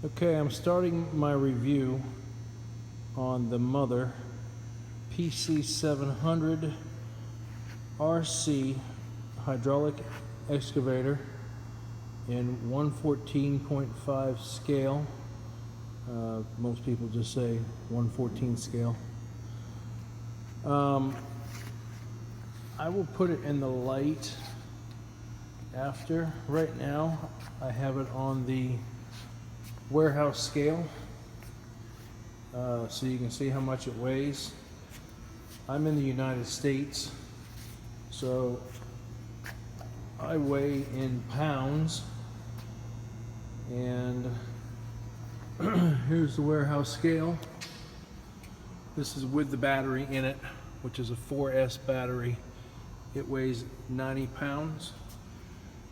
Okay, I'm starting my review on the Mother PC700 RC hydraulic excavator in 114.5 scale. Most people just say 114 scale. I will put it in the light after. Right now I have it on the warehouse scale, so you can see how much it weighs. I'm in the United States, so I weigh in pounds, and here's the warehouse scale. This is with the battery in it, which is a 4S battery. It weighs 90 pounds,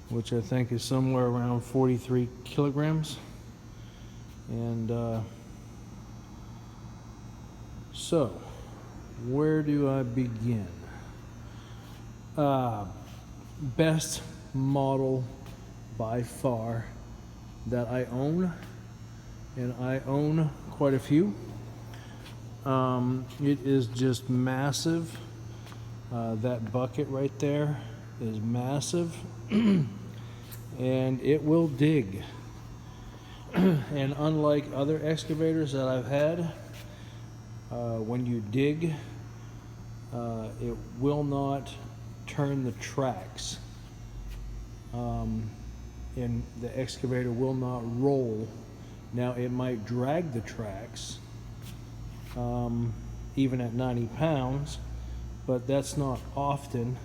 which I think is somewhere around 43 kilograms. And so, where do I begin? Best model by far that I own, and I own quite a few. It is just massive. That bucket right there is massive, and it will dig. And unlike other excavators that I've had, when you dig, it will not turn the tracks, and the excavator will not roll. Now it might drag the tracks, even at 90 pounds, but that's not often.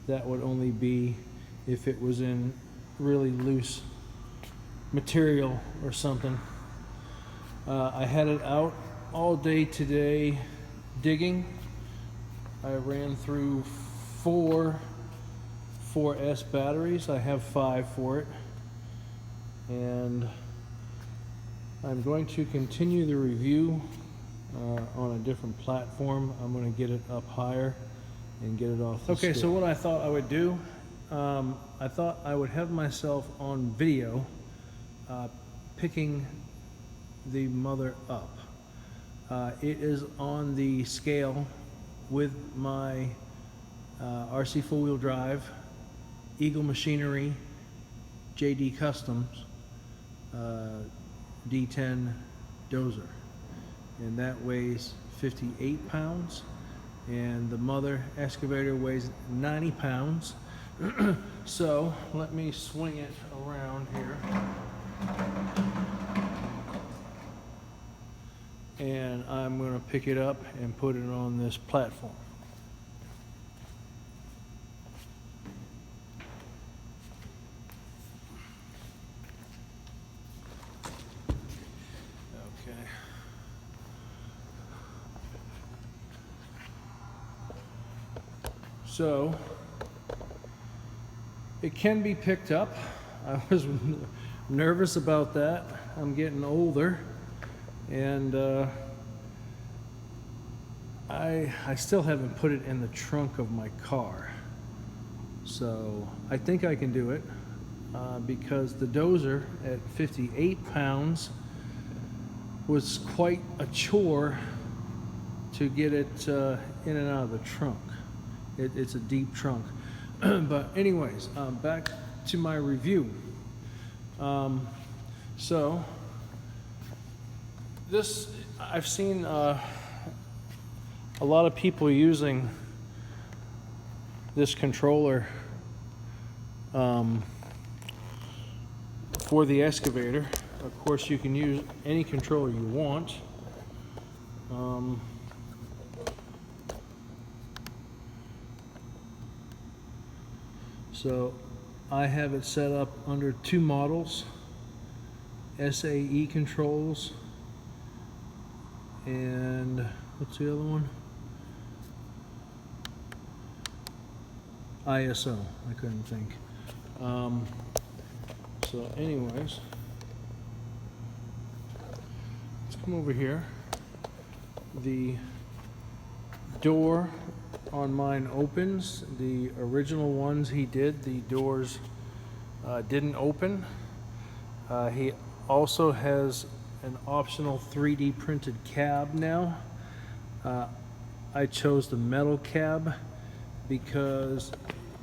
That would only be if it was in really loose material or something. I had it out all day today digging. I ran through 4 4S batteries. I have 5 for it, and I'm going to continue the review on a different platform. I'm going to get it up higher and get it off the scale. So what I thought I would do, I thought I would have myself on video picking the Mother up. It is on the scale with my RC four-wheel drive Eagle Machinery JD Customs D10 dozer, and that weighs 58 pounds, and the Mother excavator weighs 90 pounds. So let me swing it around here, and I'm going to pick it up and put it on this platform. Okay. So it can be picked up. I was nervous about that. I'm getting older, and I still haven't put it in the trunk of my car. So I think I can do it because the dozer at 58 pounds was quite a chore to get it in and out of the trunk. It's a deep trunk. But anyways, back to my review. So this, I've seen a lot of people using this controller for the excavator. Of course, you can use any controller you want. So I have it set up under 2 models, SAE controls, and what's the other one? ISO, I couldn't think. So anyways, let's come over here. The door on mine opens. The original ones he did, the doors didn't open. He also has an optional 3D printed cab now. I chose the metal cab because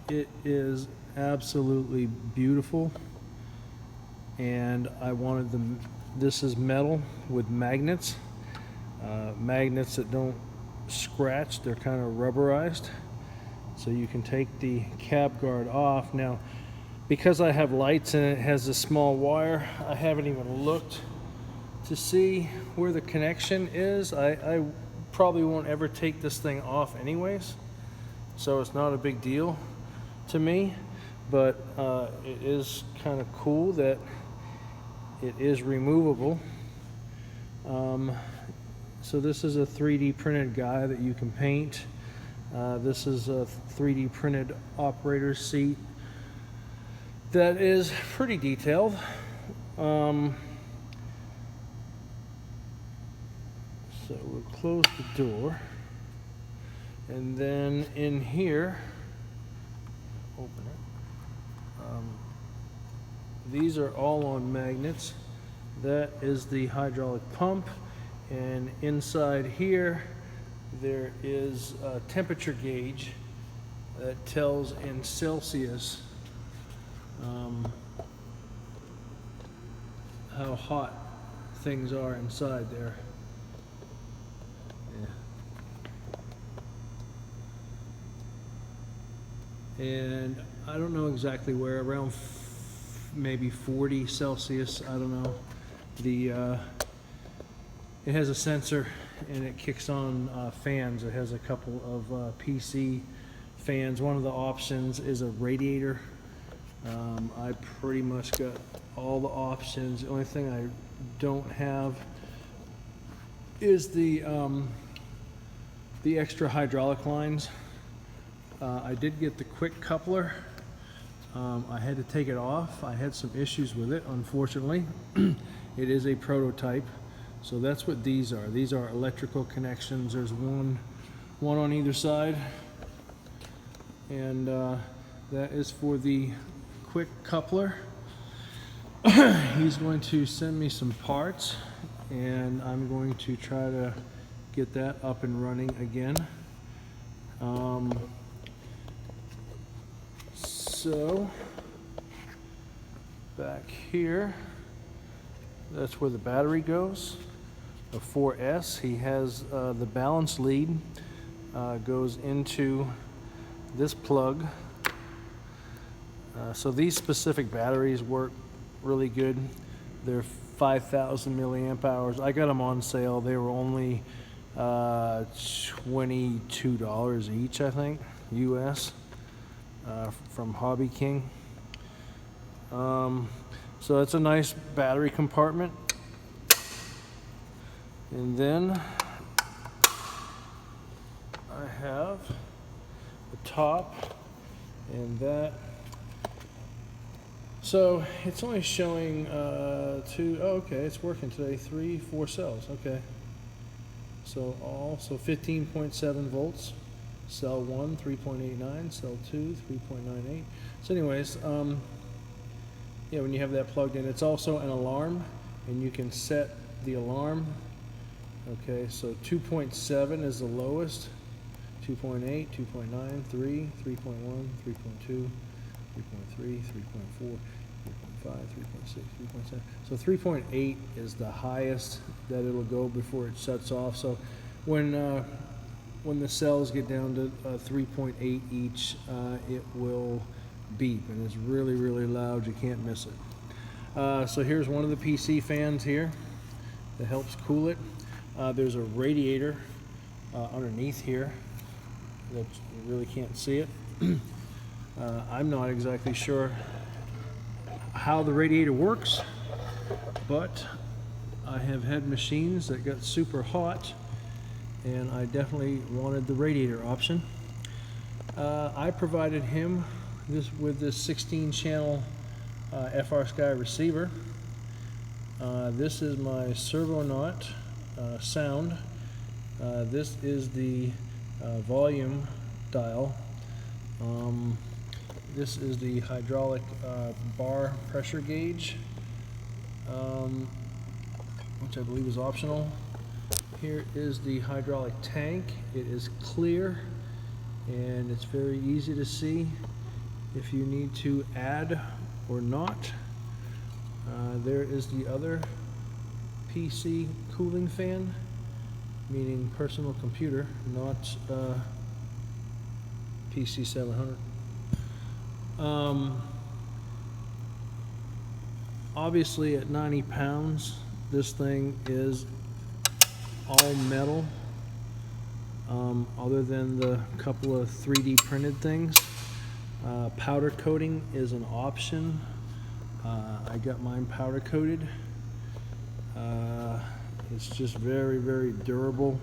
it is absolutely beautiful, and I wanted this is metal with magnets, magnets that don't scratch, they're kind of rubberized, so you can take the cab guard off. Now, because I have lights and it has a small wire, I haven't even looked to see where the connection is. I probably won't ever take this thing off anyways, so it's not a big deal to me, but it is kind of cool that it is removable. So this is a 3D printed guy that you can paint. This is a 3D printed operator seat that is pretty detailed. So we'll close the door, and then in here, open it. These are all on magnets. That is the hydraulic pump, and inside here there is a temperature gauge that tells in Celsius how hot things are inside there. And I don't know exactly where, around maybe 40 Celsius, I don't know. It has a sensor and it kicks on fans. It has a couple of PC fans. One of the options is a radiator. I pretty much got all the options. The only thing I don't have is the extra hydraulic lines. I did get the quick coupler. I had to take it off. I had some issues with it, unfortunately. It is a prototype, so that's what these are. These are electrical connections. There's one on either side, and that is for the quick coupler. He's going to send me some parts, and I'm going to try to get that up and running again. So back here, that's where the battery goes, a 4S. He has the balance lead goes into this plug. So these specific batteries work really good. They're 5,000 milliamp hours. I got them on sale. They were only $22 each, I think, US. From Hobby King. So it's a nice battery compartment. And then I have the top and that. So it's only showing two, oh, okay, it's working today, 4 cells, okay. So 15.7 volts. Cell 1, 3.89, cell 2, 3.98. So anyways, yeah, when you have that plugged in, it's also an alarm, and you can set the alarm. Okay, so 2.7 is the lowest, 2.8, 2.9, 3, 3.1, 3.2, 3.3, 3.4, 3.5, 3.6, 3.7. So 3.8 is the highest that it'll go before it shuts off. So when the cells get down to 3.8 each, it will beep, and it's really, really loud. You can't miss it. So here's one of the PC fans here that helps cool it. There's a radiator underneath here that you really can't see it. I'm not exactly sure how the radiator works, but I have had machines that got super hot, and I definitely wanted the radiator option. I provided him with this 16-channel FR Sky receiver. This is my Servonaut sound. This is the volume dial. This is the hydraulic bar pressure gauge. which I believe is optional. Here is the hydraulic tank. It is clear and it's very easy to see if you need to add or not. There is the other PC cooling fan, meaning personal computer, not PC 700. Obviously at 90 pounds, this thing is all metal, other than the couple of 3D printed things. Powder coating is an option. I got mine powder coated. It's just very, very durable.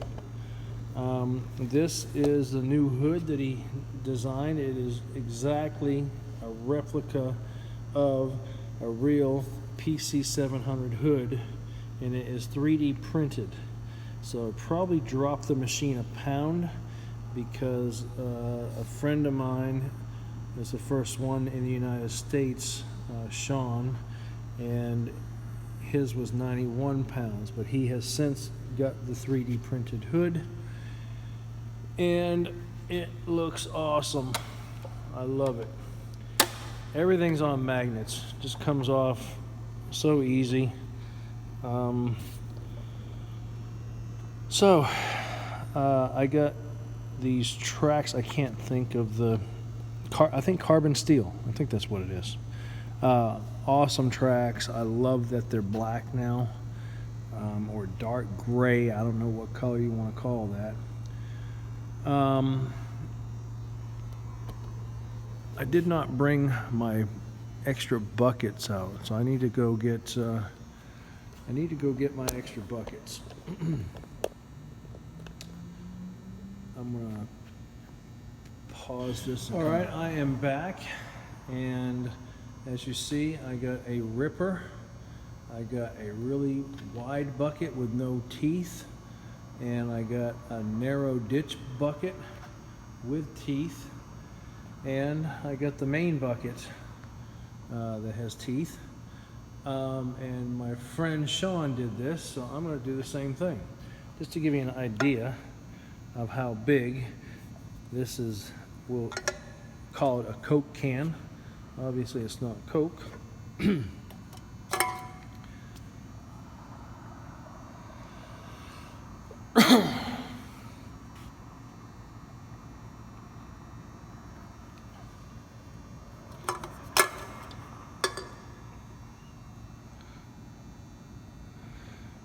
This is the new hood that he designed. It is exactly a replica of a real PC 700 hood, and it is 3D printed. So it probably dropped the machine a pound because a friend of mine is the first one in the United States, Sean, and his was 91 pounds, but he has since got the 3D printed hood, and it looks awesome. I love it. Everything's on magnets, just comes off so easy. I got these tracks. I can't think of the I think carbon steel. I think that's what it is. Awesome tracks. I love that they're black now, or dark gray. I don't know what color you want to call that. I did not bring my extra buckets out, so I need to go get my extra buckets. I'm gonna pause this. All right, I am back, and as you see, I got a ripper. I got a really wide bucket with no teeth, and I got a narrow ditch bucket with teeth, and I got the main bucket that has teeth. And my friend Sean did this, so I'm going to do the same thing, just to give you an idea of how big this is. We'll call it a Coke can. Obviously it's not Coke.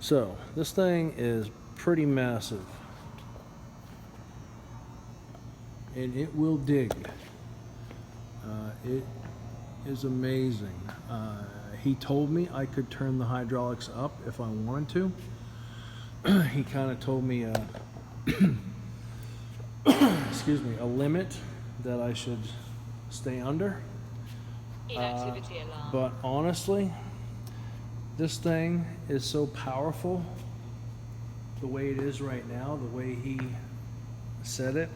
So this thing is pretty massive, and it will dig. It is amazing. He told me I could turn the hydraulics up if I wanted to. He kind of told me excuse me, a limit that I should stay under. Inactivity alarm. But honestly, this thing is so powerful the way it is right now, the way he said it,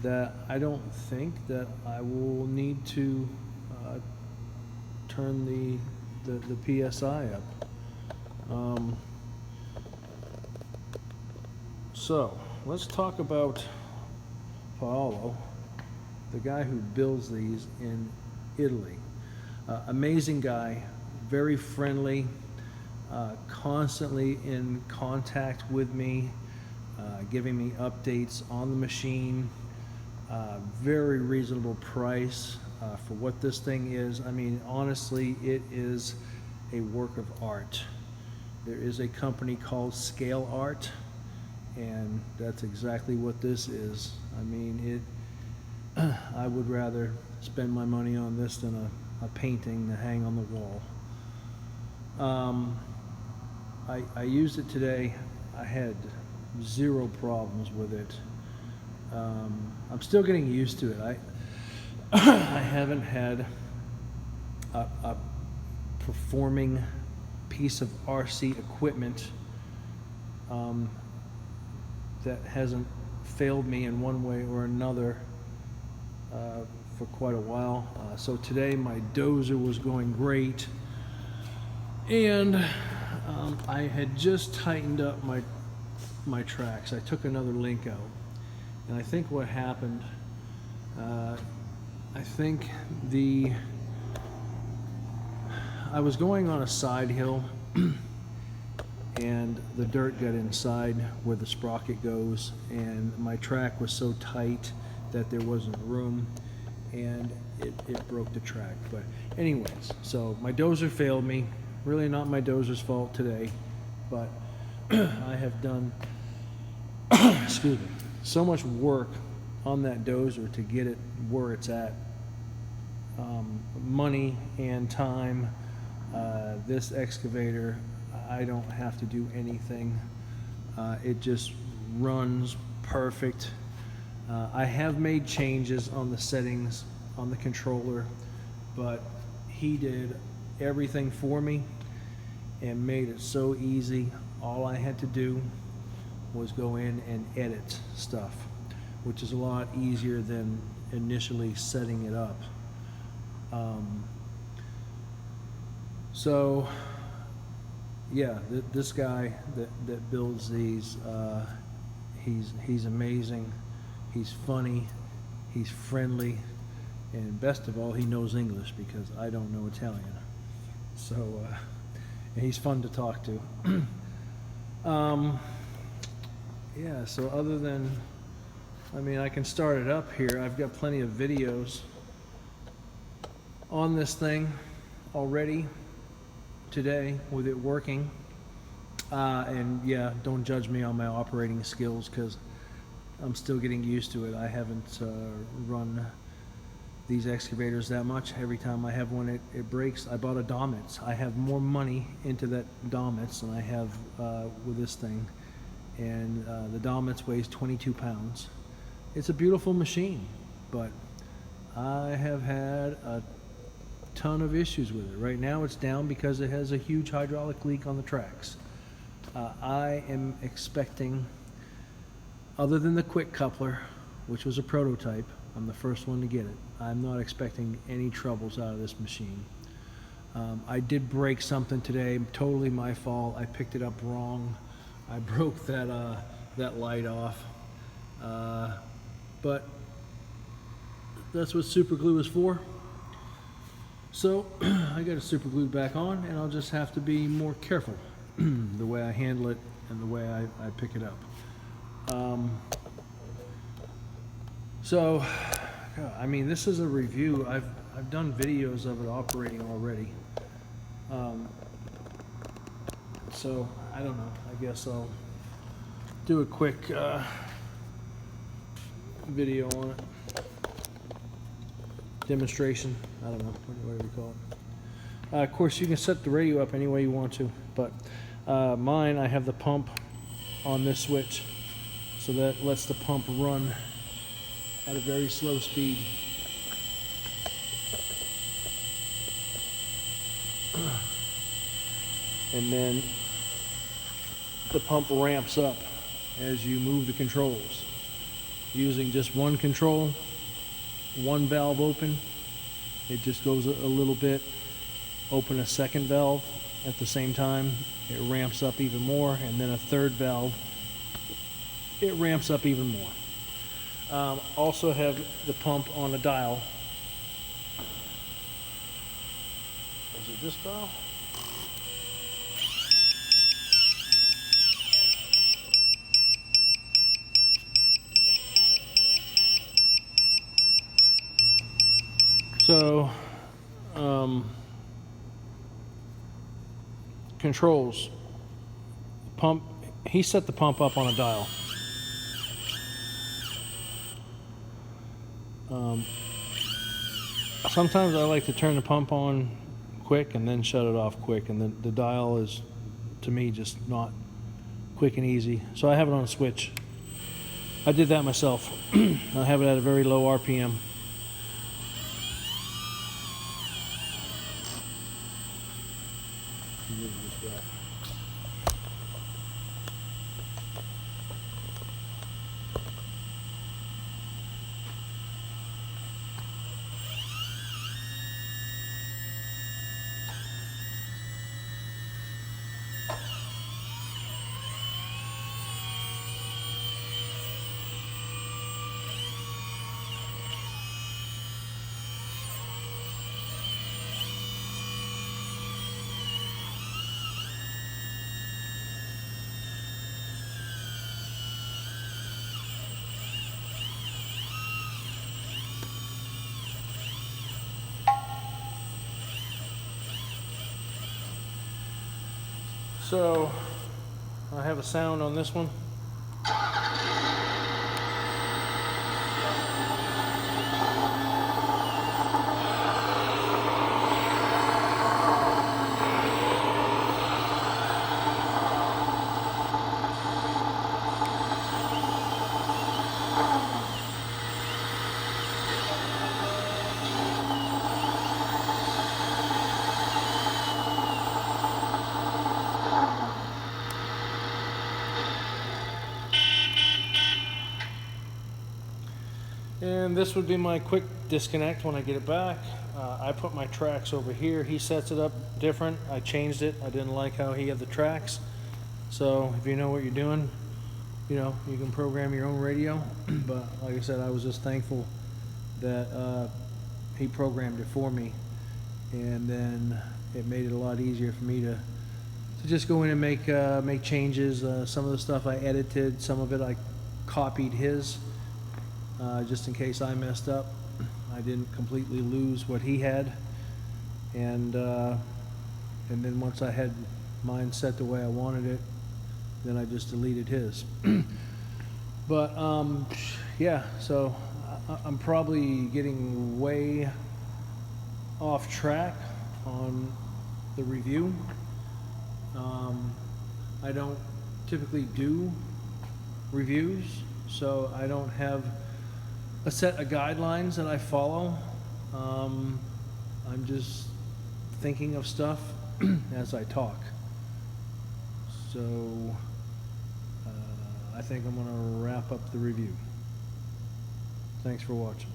that I don't think that I will need to turn the PSI up. So let's talk about Paolo, the guy who builds these in Italy. Amazing guy, very friendly, constantly in contact with me, giving me updates on the machine. Very reasonable price for what this thing is. I mean, honestly, it is a work of art. There is a company called Scale Art, and that's exactly what this is. I mean, I would rather spend my money on this than a painting to hang on the wall. I used it today. I had zero problems with it. I'm still getting used to it. I haven't had a performing piece of RC equipment that hasn't failed me in one way or another for quite a while. So today my dozer was going great, And I had just tightened up my tracks. I took another link out, and I think what happened, I think I was going on a side hill and the dirt got inside where the sprocket goes, and my track was so tight that there wasn't room, and it broke the track. But anyways, so my dozer failed me. Really not my dozer's fault today, but I have done excuse me, so much work on that dozer to get it where it's at. Money and time. This excavator, I don't have to do anything. It just runs perfect. I have made changes on the settings on the controller, but he did everything for me and made it so easy. All I had to do was go in and edit stuff, which is a lot easier than initially setting it up. So yeah, this guy that builds these, he's amazing. He's funny, he's friendly, and best of all, he knows English because I don't know Italian. So and he's fun to talk to. Yeah, so other than, I mean, I can start it up here. I've got plenty of videos on this thing already today with it working. And yeah, don't judge me on my operating skills because I'm still getting used to it. I haven't run these excavators that much. Every time I have one, it breaks. I bought a Domitz. I have more money into that Domitz than I have with this thing. And the Domitz weighs 22 pounds. It's a beautiful machine, but I have had a ton of issues with it. Right now it's down because it has a huge hydraulic leak on the tracks. I am expecting, other than the quick coupler, which was a prototype, I'm the first one to get it, I'm not expecting any troubles out of this machine. I did break something today, totally my fault. I picked it up wrong. I broke that light off. But that's what super glue is for. So I got it super glued back on, and I'll just have to be more careful the way I handle it and the way I pick it up. So, I mean, this is a review. I've done videos of it operating already. So I don't know. I guess I'll do a quick video on it. Demonstration. I don't know. Whatever you call it. Of course, you can set the radio up any way you want to, but mine, I have the pump on this switch, so that lets the pump run at a very slow speed. And then the pump ramps up as you move the controls. Using just one control, one valve open, it just goes a little bit. Open a second valve at the same time, it ramps up even more, and then a third valve, it ramps up even more. Also have the pump on a dial. Is it this dial? So, controls. Pump, he set the pump up on a dial. Sometimes I like to turn the pump on quick and then shut it off quick, and then the dial is, to me, just not quick and easy. So I have it on a switch. I did that myself. I have it at a very low RPM. So I have a sound on this one. And this would be my quick disconnect when I get it back. I put my tracks over here. He sets it up different. I changed it. I didn't like how he had the tracks. So if you know what you're doing, you know, you can program your own radio. But like I said, I was just thankful that he programmed it for me. And then it made it a lot easier for me to just go in and make changes. Some of the stuff I edited, some of it I copied his. Just in case I messed up, I didn't completely lose what he had, and then once I had mine set the way I wanted it, then I just deleted his. But yeah, so I'm probably getting way off track on the review. I don't typically do reviews, so I don't have a set of guidelines that I follow. I'm just thinking of stuff as I talk. So I think I'm gonna wrap up the review. Thanks for watching.